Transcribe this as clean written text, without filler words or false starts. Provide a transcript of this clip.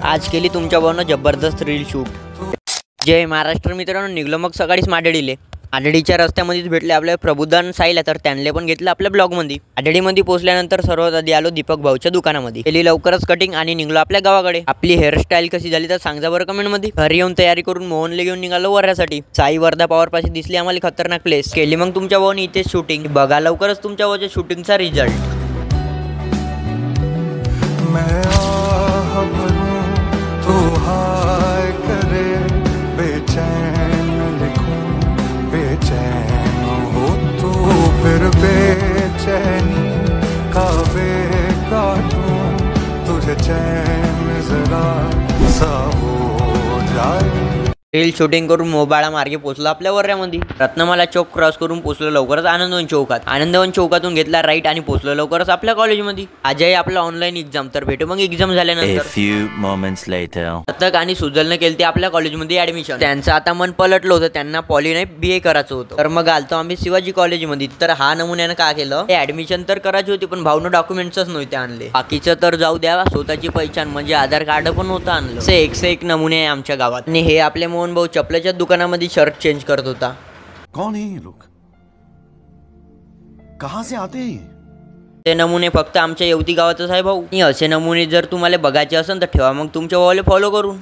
आज केली तुमच्या भावानं जबरदस्त रील शूट। जय महाराष्ट्र मित्रांनो, निघलो मग सकाळीच माडळीले। आडळीच्या रस्त्यामध्येच भेटले आपल्या प्रबुद्धन साईला, तर त्यांना पण घेतलं आपल्या ब्लॉगमध्ये। आडळीमध्ये पोहोचल्यानंतर सर्वात आधी आलो दीपक भाऊच्या दुकानामध्ये। केली लवकरच कटिंग आणि निघलो आपल्या गावाकडे। आपली हेअरस्टाईल कशी झाली तर सांगा बरं कमेंटमध्ये। घरी येऊन तयारी करून मोहनला घेऊन निघालो वर्यासाठी। साई वर्धा पॉवर पाशी दिसली आम्हाला खतरनाक प्लेस। केली मग तुमच्या भावाने इथेच शूटिंग। बघा लवकरच तुमच्या भावाच्या शूटिंगचा रिझल्ट। तुझे चैन जरा सा हो जाए। रील शूटिंग करून मोबाळा मार्गे पोहोचलो आपल्या वर्यामध्ये। रत्नमाला चौक क्रॉस करून पोहोचलो लवकरच आनंदवन चौकात। आनंदवन चौकातून घेतला राईट आणि पोहोचलो लवकरच आपल्या कॉलेजमध्ये। आज आहे आपला ऑनलाईन एक्झाम, तर भेटू मग एक्झाम झाल्यानंतर। तक आणि सुजलने केली आपल्या कॉलेजमध्ये ऍडमिशन। त्यांचं आता मन पलटलं होतं, त्यांना पॉली नाही BA करायचं होतं। तर मग आलतो आम्ही शिवाजी कॉलेजमध्ये। तर हा नमुन्यानं काय केलं, ऍडमिशन तर करायची होती पण भाऊनं डॉक्युमेंट्सच नव्हते आणले। बाकीचं तर जाऊ द्या, स्वतःची पहिचान म्हणजे आधार कार्ड पण नव्हतं आणलं। असे एक नमुने आहे आमच्या गावात। आणि हे आपले मोहन भाऊ चपल्याच्या दुकानामध्ये शर्ट चेंज करत होता। कौन है ये लोग, कहां से आते हैं? ते नमुने फक्त आमच्या येवती गावातच आहे भाऊ। असे नमुने जर तुम्हाला बघायचे असेल तर ठेवा मग तुमच्या भावाला फॉलो करून।